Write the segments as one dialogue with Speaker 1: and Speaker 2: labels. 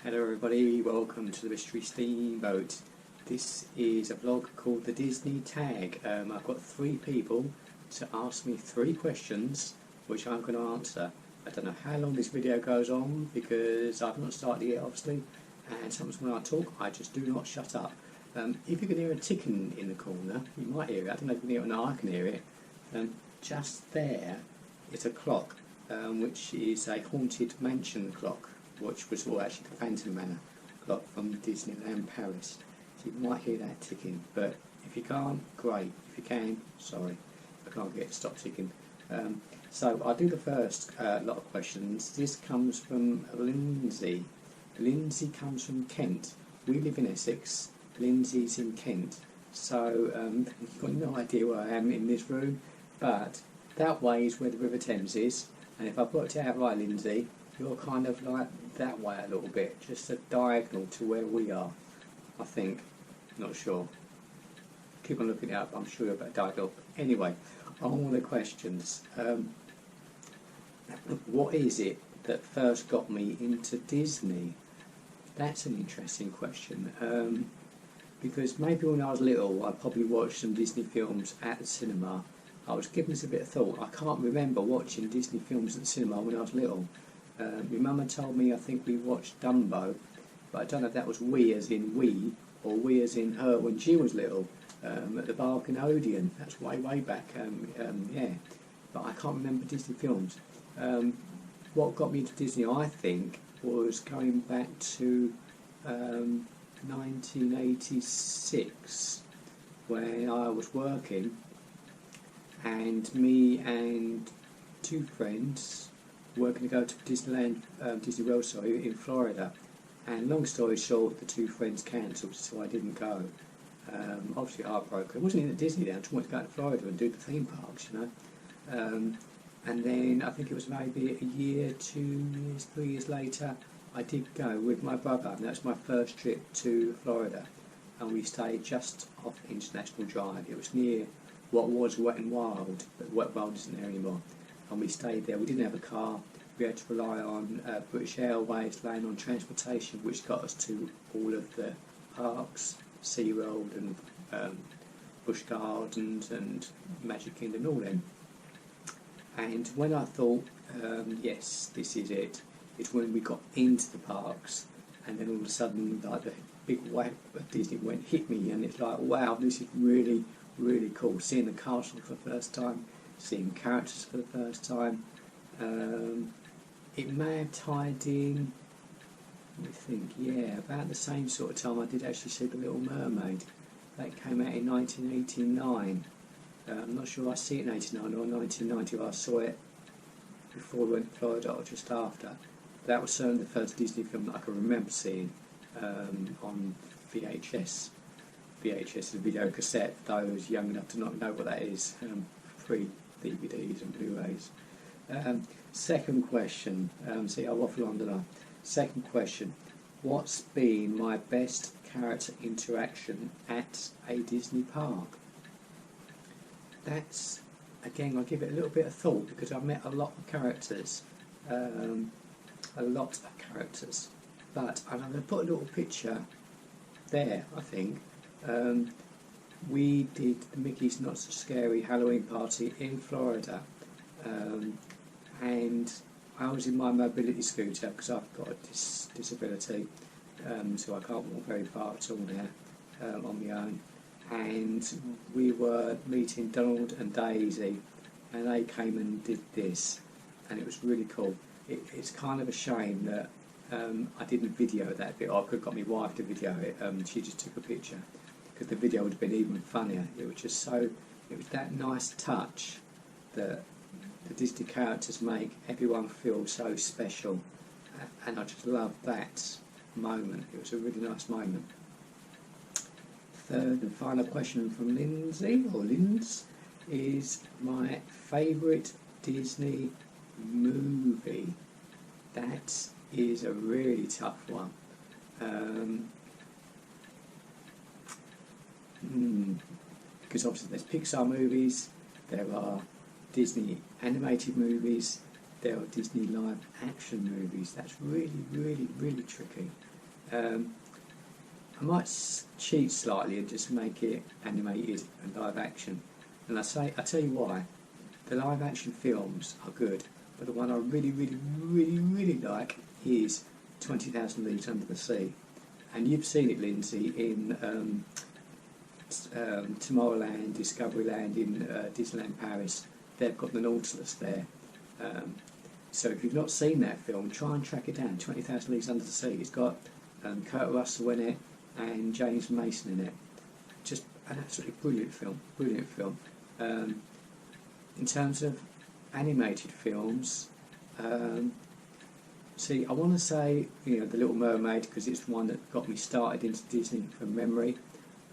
Speaker 1: Hello everybody, welcome to the Mystery Steamboat. This is a vlog called the Disney Tag. I've got 3 people to ask me 3 questions which I'm going to answer. I don't know how long this video goes on because I've not started yet obviously, and sometimes when I talk I just do not shut up. If you can hear a ticking in the corner, you might hear it. I don't know if you can hear it or not, I can hear it. Just there is a clock, which is a haunted mansion clock, which was actually the Phantom Manor clock from Disneyland Paris. So you might hear that ticking, but if you can't, great. If you can, sorry, I can't get it to stop ticking. So I'll do the first lot of questions. This comes from Lindsay. Lindsay comes from Kent. We live in Essex. Lindsay's in Kent. So you've got no idea where I am in this room, but that way is where the River Thames is. And if I've worked it out right, Lindsay, you're kind of like that way a little bit, just a diagonal to where we are, I think. Not sure. Keep on looking it up, I'm sure you're about diagonal. Anyway, on all the questions. What is it that first got me into Disney? That's an interesting question. Because maybe when I was little, I probably watched some Disney films at the cinema. I was giving this a bit of thought. I can't remember watching Disney films at the cinema when I was little. My mum had told me I think we watched Dumbo, but I don't know if that was we as in we, or we as in her when she was little, at the Bargain Odeon. That's way back, yeah. But I can't remember Disney films. What got me into Disney, I think, was going back to 1986, when I was working, and me and 2 friends were going to go to Disneyland, Disney World, sorry, in Florida. And long story short, the 2 friends cancelled, so I didn't go. Obviously heartbroken. I wasn't in Disneyland, I just wanted to go to Florida and do the theme parks, you know. And then I think it was maybe a year, 2 years, 3 years later, I did go with my brother, and that was my first trip to Florida. And we stayed just off International Drive. It was near what was Wet n Wild, but Wet n Wild isn't there anymore. And we stayed there. We didn't have a car. We had to rely on British Airways, laying on transportation, which got us to all of the parks, SeaWorld and Busch Gardens and Magic Kingdom, all them. And when I thought, yes, this is it, it's when we got into the parks, and then all of a sudden, like the big wave of Disney hit me, and it's like, wow, this is really, really cool. Seeing the castle for the first time, seeing characters for the first time. It may have tied in, I think, yeah, about the same sort of time I did actually see The Little Mermaid. That came out in 1989. I'm not sure I see it in 89 or 1990, or I saw it before we went to Florida or just after. That was certainly the first Disney film that I can remember seeing on VHS. VHS is a video cassette, those young enough to not know what that is, pre-DVDs and Blu-rays. Second question, see I waffle on, don't I? Second question, what's been my best character interaction at a Disney park? That's, again, I'll give it a little bit of thought because I've met a lot of characters, but I'm going to put a little picture there, I think. We did the Mickey's Not So Scary Halloween party in Florida, and I was in my mobility scooter because I've got a disability, so I can't walk very far at all now on my own. And we were meeting Donald and Daisy, and they came and did this, and it was really cool. It's kind of a shame that I didn't video that bit. I could have got my wife to video it. She just took a picture, because the video would have been even funnier. It was just so, it was that nice touch that the Disney characters make everyone feel so special, and I just love that moment. It was a really nice moment. Third and final question from Lindsay, or Linz, is my favourite Disney movie. That is a really tough one. Because obviously there's Pixar movies, there are Disney animated movies, there are Disney live action movies. That's really, really, really tricky. I might cheat slightly and just make it animated and live action. And I tell you why. The live action films are good, but the one I really like is 20,000 Leagues Under the Sea. And you've seen it, Lindsay, in Tomorrowland, Discoveryland in Disneyland Paris. They've got the Nautilus there. So if you've not seen that film, try and track it down. 20,000 Leagues Under the Sea. It's got Kurt Russell in it and James Mason in it. Just an absolutely brilliant film. Brilliant film. In terms of animated films, see, I want to say, The Little Mermaid, because it's the one that got me started into Disney from memory.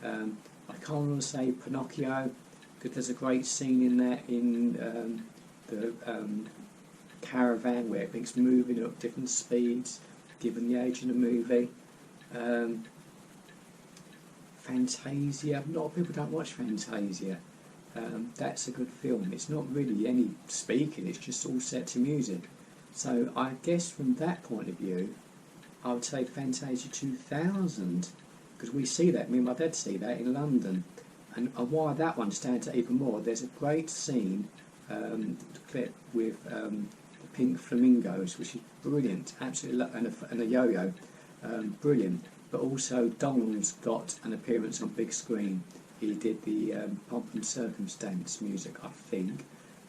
Speaker 1: I can't want to say Pinocchio, because there's a great scene in there in the caravan where it's moving at different speeds, given the age of the movie. Fantasia, a lot of people don't watch Fantasia. That's a good film. It's not really any speaking, it's just all set to music. So I guess from that point of view, I would say Fantasia 2000, because we see that, me and my dad see that in London. And why that one stands out even more, there's a great scene, clip with the pink flamingos, which is brilliant, absolutely, and a yo-yo, brilliant. But also Donald's got an appearance on big screen. He did the Pomp and Circumstance music, I think,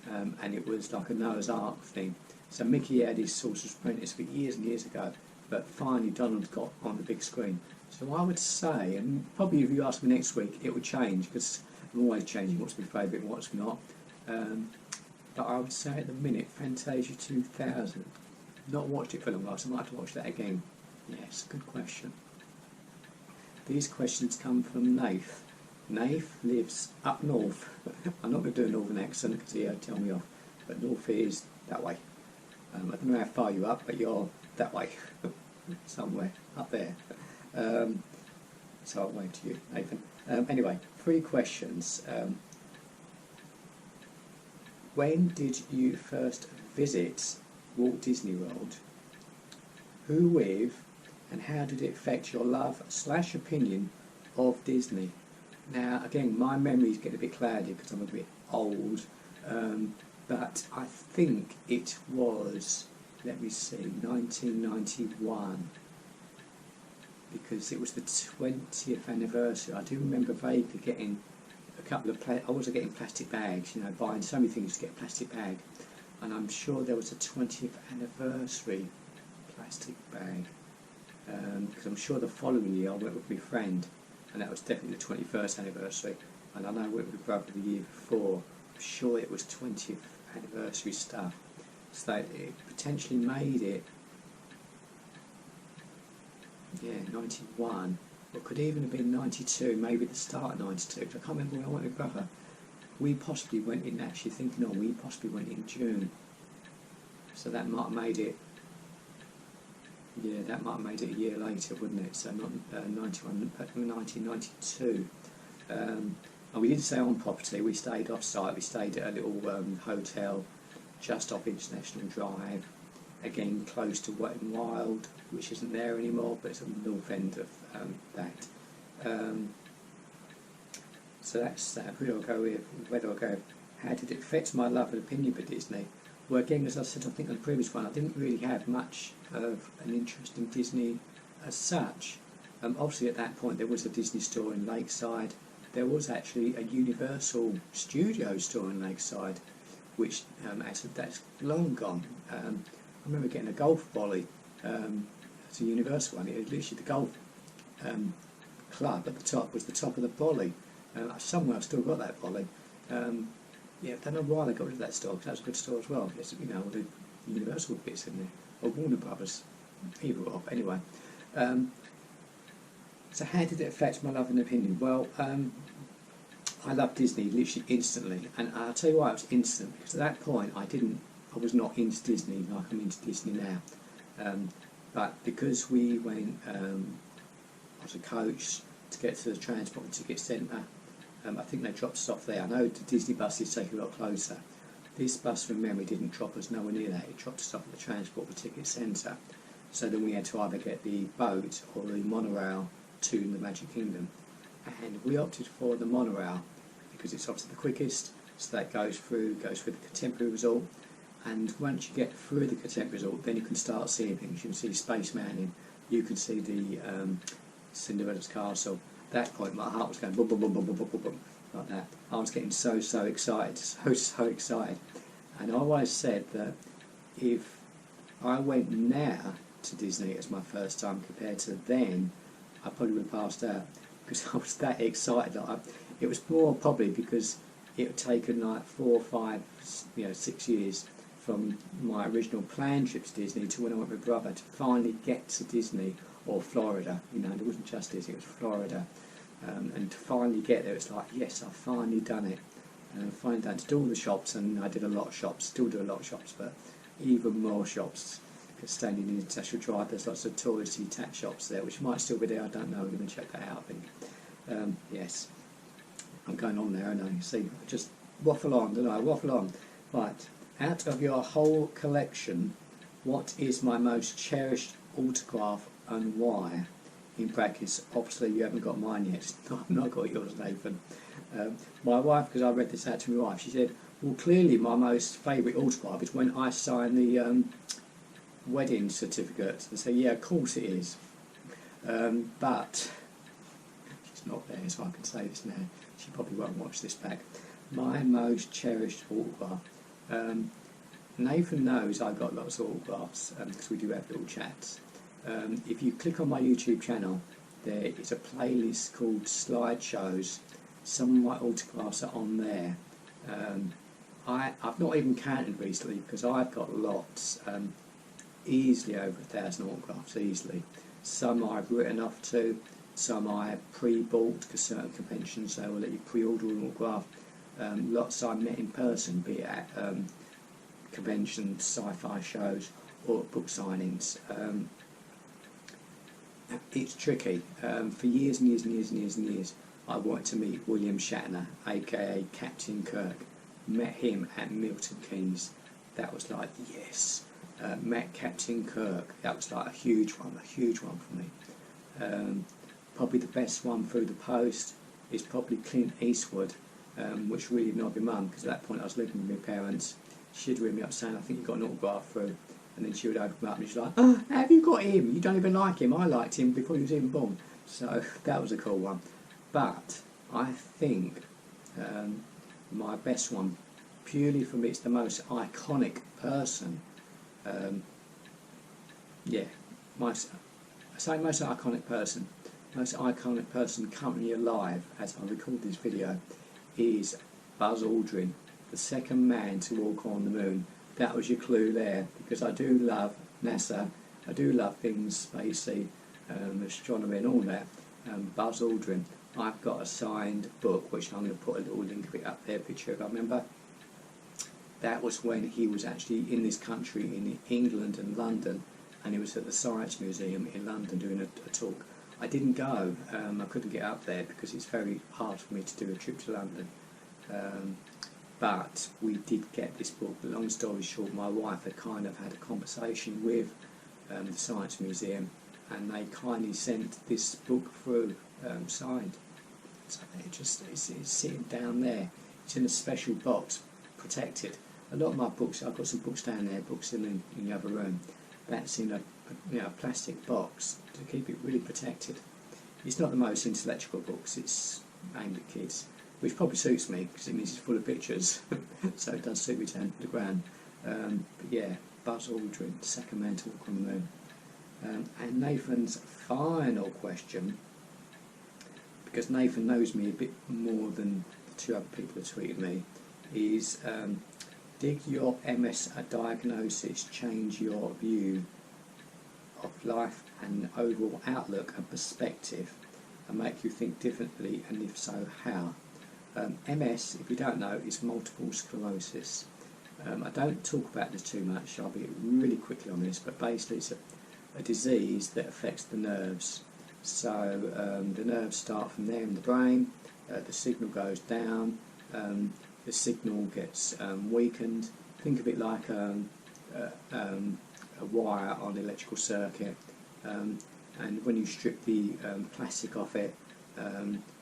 Speaker 1: and it was like a Noah's Ark thing. So Mickey had his Sorcerer's Apprentice for years and years ago, but finally Donald got on the big screen. So I would say, and probably if you ask me next week, it would change, because I'm always changing what's my favourite and what's not. But I would say at the minute, Fantasia 2000. Not watched it for long, so I might have to watch that again. Yes, good question. These questions come from Nath. Nath lives up north. I'm not going to do a northern accent because he'll tell me off, but north is that way. I don't know how far you're up, but you're that way, somewhere up there. So I'll wave to you, Nathan. Anyway, 3 questions. When did you first visit Walt Disney World? Who with, and how did it affect your love/opinion of Disney? Now, again, my memories get a bit cloudy because I'm a bit old, but I think it was, let me see, 1991, because it was the 20th anniversary. I do remember vaguely getting a couple of, I wasn't getting plastic bags, buying so many things to get a plastic bag, and I'm sure there was a 20th anniversary plastic bag, because I'm sure the following year I went with my friend, and that was definitely the 21st anniversary, and I know I went with my brother the year before. I'm sure it was 20th anniversary stuff, so that it potentially made it, 91, or could even have been 92, maybe the start of 92, because I can't remember when I went with my brother. We possibly went in, actually thinking on, we possibly went in June, so that might have made it, that might have made it a year later, wouldn't it? So not 91, but 1992. And we didn't stay on property, we stayed off site. We stayed at a little hotel just off International Drive, again close to Wet n Wild, which isn't there anymore, but it's on the north end of that. So that's that. Where do I go? How did it affect my love and opinion for Disney? Well, again, as I said, I think on the previous one, I didn't really have much of an interest in Disney as such. Obviously, at that point, there was a Disney store in Lakeside. There was actually a Universal Studios store in Lakeside, which that's long gone. I remember getting a golf volley. It's a Universal one. It was literally the golf club at the top was the top of the volley. Somewhere I've still got that volley. I don't know why they got rid of that store, because that's a good store as well. There's, all the Universal bits in there, or Warner Brothers, either or. Anyway, so how did it affect my love and opinion? Well, I loved Disney literally instantly, and I'll tell you why it was instant, because at that point I was not into Disney like I'm into Disney now. But because we went as a coach to get to the Transport and Ticket Centre, I think they dropped us off there. I know the Disney buses take a lot closer. This bus from memory didn't drop us nowhere near that. It dropped us off at the Transport and Ticket Centre. So then we had to either get the boat or the monorail to the Magic Kingdom, and we opted for the monorail because it's obviously the quickest. So that goes through the Contemporary Resort, and once you get through the Contemporary Resort, then you can start seeing things. You can see Space Mountain, you can see the Cinderella's Castle. At that point, my heart was going boom, boom, boom, boom, boom, boom, boom, boom, like that. I was getting so excited, so excited. And I always said that if I went now to Disney as my first time compared to then, I probably would have passed out because I was that excited. It was more probably because it had taken like 4 or 5, 6 years from my original planned trip to Disney to when I went with my brother to finally get to Disney or Florida. There wasn't just Disney, it was Florida. And to finally get there, it's like, yes, I've finally done it. And I finally done to do all the shops, and I did a lot of shops, still do a lot of shops, but even more shops. Because standing in the International Drive, there's lots of touristy tax shops there, which might still be there, I don't know, I'm going to check that out, I think. Yes, I'm going on there, and I see, just waffle on, don't I? Waffle on. Right, out of your whole collection, what is my most cherished autograph and why? In brackets, obviously you haven't got mine yet. I've not got yours, Nathan. My wife, because I read this out to my wife, she said, well, clearly my most favourite autograph is when I sign the wedding certificate. And say, yeah, of course it is. But she's not there, so I can say this now. She probably won't watch this back. My most cherished autograph. Nathan knows I've got lots of autographs because we do have little chats. If you click on my YouTube channel, there is a playlist called Slideshows. Some of my autographs are on there. I've not even counted recently because I've got lots, easily over 1,000 autographs, easily. Some I've written off to, some I pre-bought because certain conventions they will let you pre-order an autograph. Lots I met in person, be it at conventions, sci-fi shows, or book signings. It's tricky. For years and years and years and years and years, I wanted to meet William Shatner, aka Captain Kirk. Met him at Milton Keynes. That was like, yes. Met Captain Kirk. That was like a huge one for me. Probably the best one through the post is probably Clint Eastwood, which really annoyed my mum because at that point I was living with my parents. She'd ring me up saying, I think you got an autograph through. And then she would open up and she's like, oh, have you got him? You don't even like him. I liked him before he was even born. So that was a cool one. But I think my best one, purely for me, it's the most iconic person. I say most iconic person currently alive as I record this video is Buzz Aldrin, the second man to walk on the moon. That was your clue there, because I do love NASA, I do love things spacey, astronomy and all that. Buzz Aldrin, I've got a signed book, which I'm going to put a little link of it up there, picture if I remember. That was when he was actually in this country, in England and London, and he was at the Science Museum in London doing a talk. I didn't go, I couldn't get up there because it's very hard for me to do a trip to London. But we did get this book. Long story short, my wife had kind of had a conversation with the Science Museum, and they kindly sent this book through signed. So it's sitting down there. It's in a special box, protected. A lot of my books, I've got some books down there, books in the other room. That's in a plastic box to keep it really protected. It's not the most intellectual books. It's aimed at kids, which probably suits me because it means it's full of pictures, so it does suit me down to the ground. But yeah, Buzz Aldrin, second man to walk on the moon. And Nathan's final question, because Nathan knows me a bit more than the 2 other people who tweeted me, is did your MS diagnosis change your view of life and overall outlook and perspective and make you think differently, and if so, how? MS, if you don't know, is multiple sclerosis. I don't talk about this too much, I'll be really quickly on this, but basically it's a disease that affects the nerves. So the nerves start from there in the brain, the signal goes down, the signal gets weakened. Think of it like a a wire on the electrical circuit, and when you strip the plastic off it,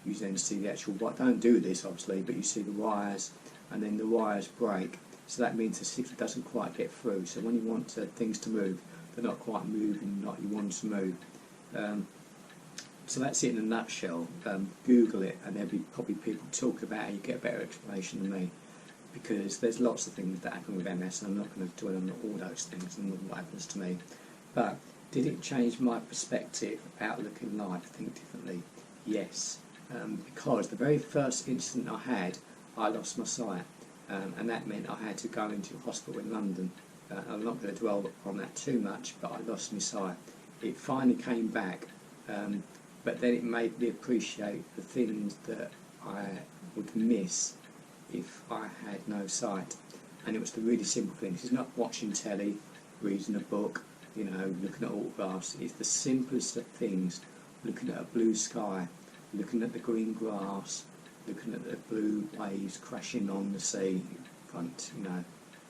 Speaker 1: you then see the actual wire. Don't do this obviously, but you see the wires, and then the wires break, so that means the signal doesn't quite get through. So when you want things to move, they're not quite moving like you want them to move. So that's it in a nutshell. Google it, and there'll be probably people talk about it. You get a better explanation than me, because there's lots of things that happen with MS, and I'm not going to dwell on all those things and what happens to me. But did it change my perspective, outlook in life, think differently? Yes, because the very first incident I had, I lost my sight, and that meant I had to go into hospital in London. I'm not going to dwell on that too much, but I lost my sight. It finally came back, but then it made me appreciate the things that I would miss if I had no sight. And it was the really simple things. It's not watching telly, reading a book, looking at autographs. It's the simplest of things. Looking at a blue sky, looking at the green grass, looking at the blue waves crashing on the sea front,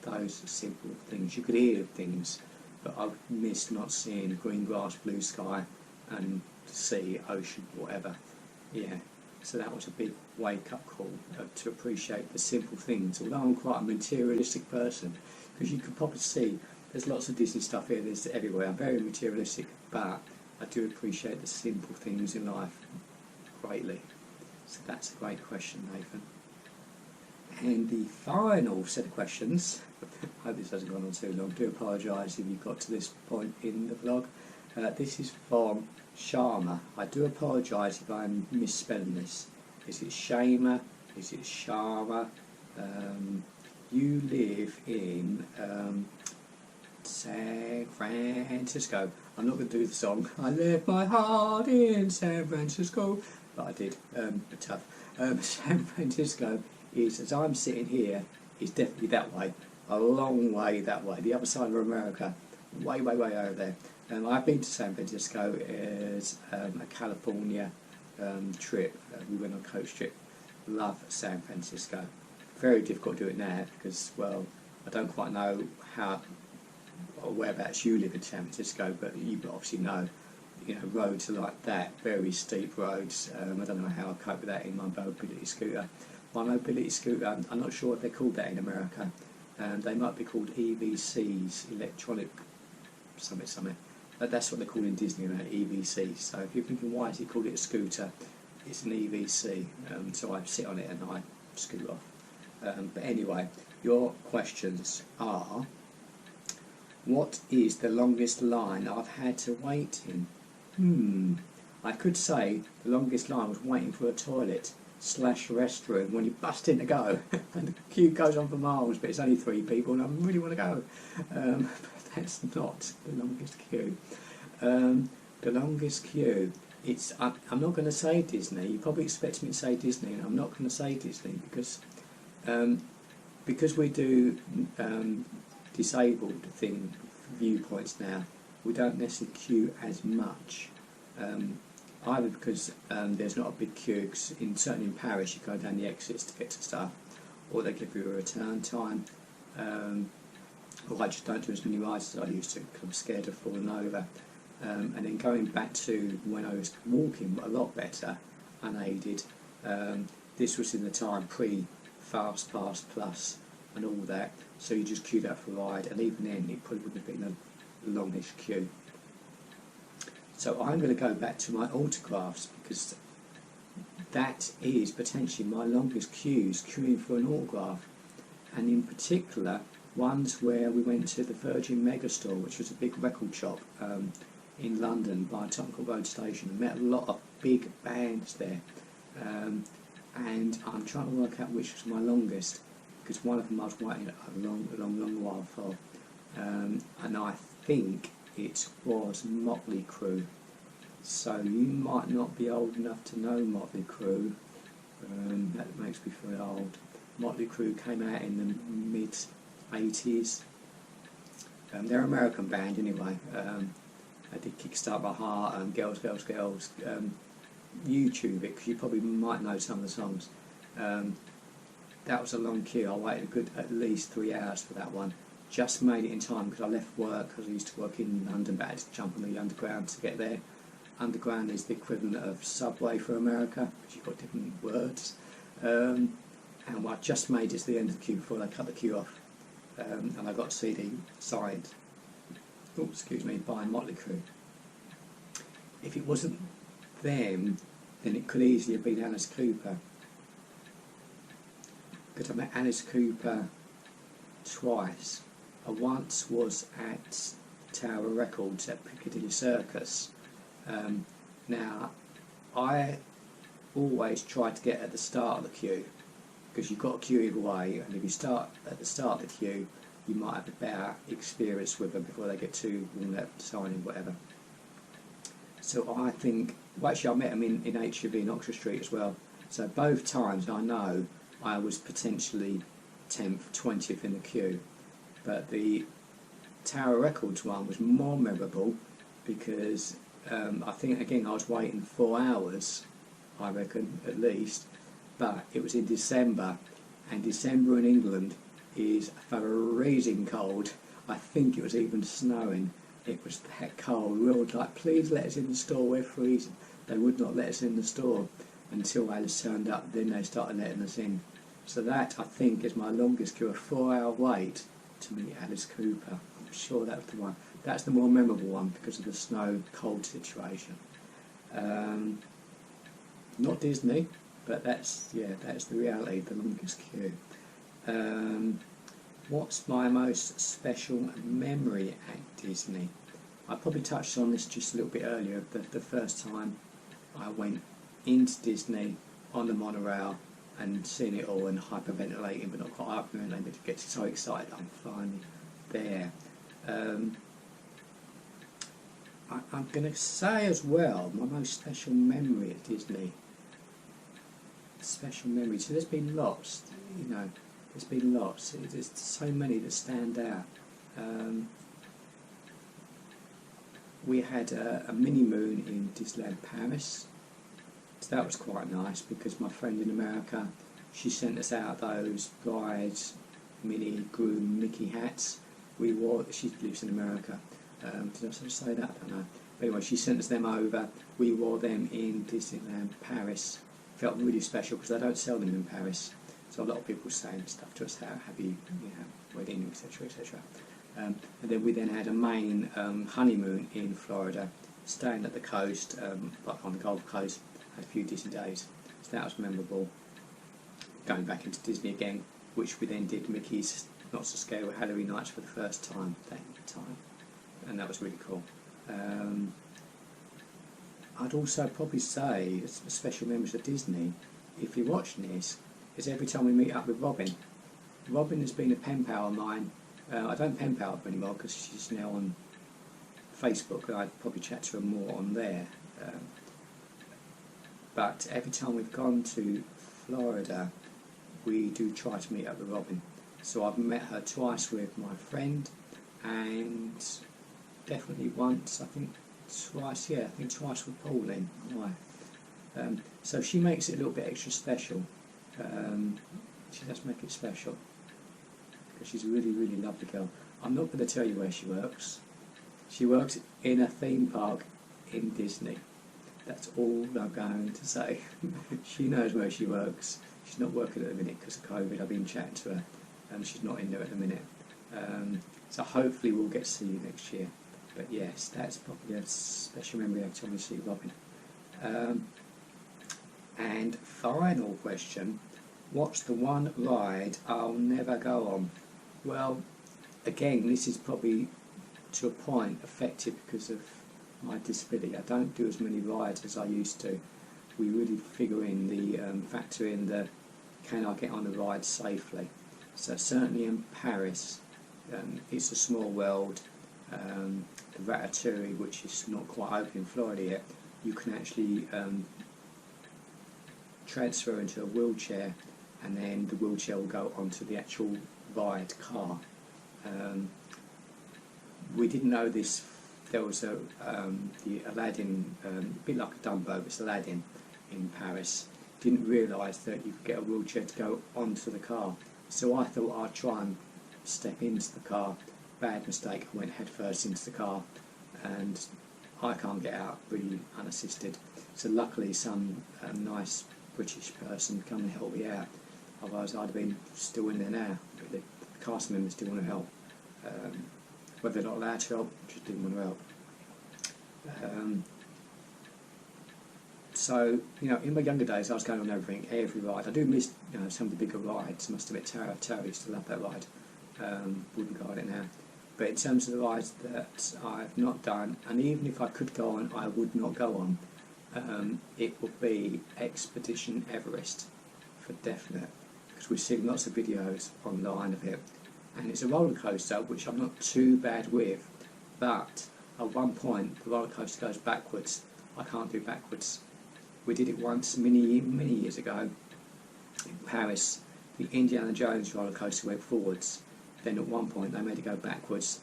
Speaker 1: those simple things. You could hear things, but I've missed not seeing green grass, blue sky, and sea, ocean, whatever. Yeah, so that was a big wake-up call to appreciate the simple things. Although I'm quite a materialistic person, because you can probably see there's lots of Disney stuff here, there's everywhere. I'm very materialistic, but I do appreciate the simple things in life greatly. So that's a great question, Nathan. And the final set of questions, I hope this hasn't gone on too long, I do apologise if you got to this point in the vlog. This is from Sharma. I do apologise if I'm misspelling this. Is it Shama? Is it Sharma? You live in San Francisco. I'm not going to do the song. I left my heart in San Francisco, but I did. But tough. San Francisco is, as I'm sitting here, is definitely that way. A long way that way. The other side of America. Way, way, way over there. I've been to San Francisco as a California trip. We went on a coach trip. Love San Francisco. Very difficult to do it now because, well, I don't quite know how or whereabouts you live in San Francisco, but you obviously know, roads are like that, very steep roads. I don't know how I cope with that in my mobility scooter. My mobility scooter, I'm not sure if they're called that in America. They might be called EVCs, electronic something. That's what they're called in Disney, EVC. So if you're thinking, why is he called it a scooter? It's an EVC. So I sit on it and I scoot off. But anyway, your questions are: what is the longest line I've had to wait in? I could say the longest line was waiting for a toilet / restroom when you bust in to go and the queue goes on for miles, but it's only 3 people and I really want to go. But that's not the longest queue. The longest queue, I'm not going to say Disney. You probably expect me to say Disney, and I'm not going to say Disney because we do disabled viewpoints now. We don't necessarily queue as much, either because there's not a big queue. Certainly in Paris, you go down the exits to get to stuff, or they give you a return time. Or I just don't do as many rides as I used to because I'm scared of falling over. And then going back to when I was walking a lot better, unaided, this was in the time pre-Fast Pass Plus and all that, so you just queued up for a ride, and even then it probably wouldn't have been the longest queue. So I'm going to go back to my autographs, because that is potentially my longest queues, queuing for an autograph, and in particular ones where we went to the Virgin Megastore, which was a big record shop in London by Tottenham Road Station, and met a lot of big bands there. And I'm trying to work out which was my longest, because one of them I was waiting a long while for, and I think it was Motley Crue. So you might not be old enough to know Motley Crue. That makes me feel old. Motley Crue came out in the mid-80s. They're an American band anyway. They did Kickstart My Heart and Girls, Girls, Girls. YouTube it, because you probably might know some of the songs. That was a long queue. I waited a good at least 3 hours for that one. just made it in time because I left work, because I used to work in London, but I had to jump on the underground to get there. Underground is the equivalent of subway for America, because you've got different words. And I just made it to the end of the queue before they cut the queue off. And I got a CD signed, by Motley Crue. If it wasn't them, then it could easily have been Alice Cooper. Because I met Alice Cooper twice. I once was at Tower Records at Piccadilly Circus. Now, I always try to get at the start of the queue, because you've got a queue either way, and if you start at the start of the queue, you might have a better experience with them before they get too warmed up, signing, whatever. So I think, well, actually I met them in HUV in Oxford Street as well. So both times I know I was potentially 10th, 20th in the queue. But the Tower Records one was more memorable because I think, again, I was waiting 4 hours, I reckon, at least. But it was in December, and December in England is freezing cold. I think it was even snowing. It was that cold. We were all like, please let us in the store, we're freezing. They would not let us in the store until Alice turned up, then they started letting us in. So that, I think, is my longest queue, a 4-hour wait to meet Alice Cooper. I'm sure that's the one. That's the more memorable one because of the snow-cold situation. Not Disney, but that's the reality, the longest queue. What's my most special memory at Disney? I probably touched on this just a little bit earlier. The first time I went into Disney on the monorail and seeing it all and hyperventilating, but not quite hyperventilating, but to get so excited I'm finally there. I'm going to say as well, my most special memory at Disney. Special memory. So there's been lots, there's been lots. There's so many that stand out. We had a mini moon in Disneyland Paris. So that was quite nice because my friend in America, she sent us out those bride's mini groom Mickey hats. We wore. She lives in America. Did I sort of say that? I don't know. But anyway, she sent us them over. We wore them in Disneyland Paris. Felt really special because they don't sell them in Paris. So a lot of people saying stuff to us, how happy, wedding, etc., etc. And then we had a main honeymoon in Florida, staying at the coast, like on the Gulf Coast, had a few Disney days. So that was memorable. Going back into Disney again, which we then did Mickey's Not So Scary Halloween Nights for the first time that time, and that was really cool. I'd also probably say a special memories of Disney, if you're watching this, is every time we meet up with Robin. Robin has been a pen pal of mine. I don't pen pal her anymore because she's now on Facebook, and I'd probably chat to her more on there. But every time we've gone to Florida, we do try to meet up with Robin. So I've met her twice with my friend, and definitely once, I think twice with Pauline, my wife. So she makes it a little bit extra special. She does make it special because she's a really, really lovely girl. I'm not going to tell you where she works. She works in a theme park in Disney. That's all I'm going to say. She knows where she works. She's not working at the minute because of COVID. I've been chatting to her and she's not in there at the minute. So hopefully we'll get to see you next year. But yes, that's probably a special memory every time we see Robin. And final question, what's the one ride I'll never go on? Well, again, this is probably to a point affected because of my disability. I don't do as many rides as I used to. We really figure in the factor in the can I get on the ride safely. So certainly in Paris, It's a Small World, the Ratatouille, which is not quite open in Florida yet, you can actually transfer into a wheelchair, and then the wheelchair will go onto the actual ride car. We didn't know this. There was the Aladdin, a bit like a Dumbo, but it's Aladdin in Paris. Didn't realise that you could get a wheelchair to go onto the car. So I thought I'd try and step into the car. Bad mistake, I went head first into the car, and I can't get out really unassisted. So luckily some nice British person come and help me out. Otherwise I'd have been still in there now. The cast members didn't want to help. Whether they're not allowed to help, just didn't want to help. So, you know, in my younger days I was going on everything, every ride. I do miss, you know, some of the bigger rides. Must admit, Tower used to love that ride. Wouldn't go on it now. But in terms of the rides that I've not done, and even if I could go on, I would not go on, it would be Expedition Everest, for definite. Because we've seen lots of videos online of it. And it's a roller coaster, which I'm not too bad with. But at one point, the roller coaster goes backwards. I can't do backwards. We did it once many years ago in Paris. The Indiana Jones roller coaster went forwards. Then at one point they made it go backwards.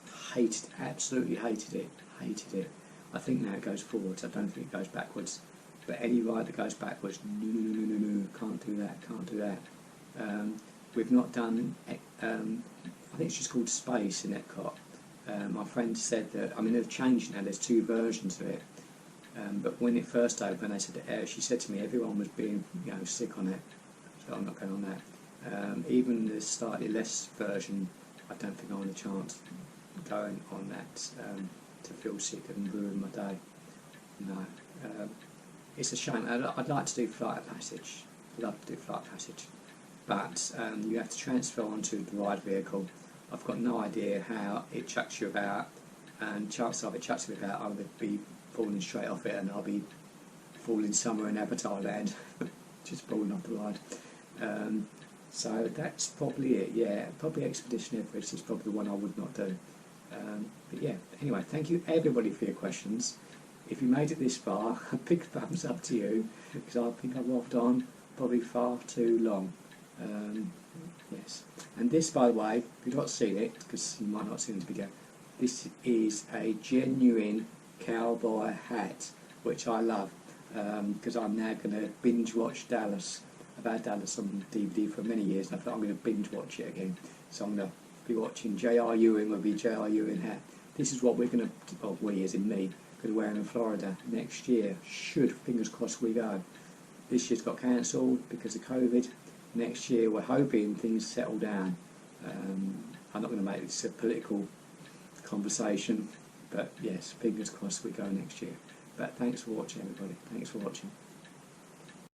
Speaker 1: Absolutely hated it. I think now it goes forwards. I don't think it goes backwards. But any ride that goes backwards, no, can't do that. We've not done. I think it's just called Space in Epcot. My friend said that. I mean, they've changed now. There's 2 versions of it. But when it first opened, she said to me everyone was being, you know, sick on it, so I'm not going on that. Even the slightly less version, I don't think I want a chance going on that to feel sick and ruin my day. No, it's a shame. I'd like to do Flight of Passage. Love to do Flight of Passage, but you have to transfer onto the ride vehicle. I've got no idea how it chucks you about, and chances of it chucks me about, I would be falling straight off it, and I'll be falling somewhere in Avatar Land, just falling off the ride. So that's probably it. Yeah, probably Expedition Everest is probably the one I would not do. But yeah, anyway, thank you everybody for your questions. If you made it this far, a big thumbs up to you, because I think I've waffled on probably far too long. Yes, and this, by the way, if you've not seen it, because you might not have seen the video, this is a genuine cowboy hat, which I love, because I'm now going to binge watch Dallas. I've had Dallas on DVD for many years, and I thought I'm going to binge watch it again. So I'm going to be watching J.R. Ewing with the J.R. Ewing hat. This is what we're going to, well, we as in me, going to wear in Florida next year. Should, fingers crossed, we go. This year's got cancelled because of COVID. Next year we're hoping things settle down. I'm not going to make this a political conversation, but yes, fingers crossed we go next year. But thanks for watching, everybody. Thanks for watching.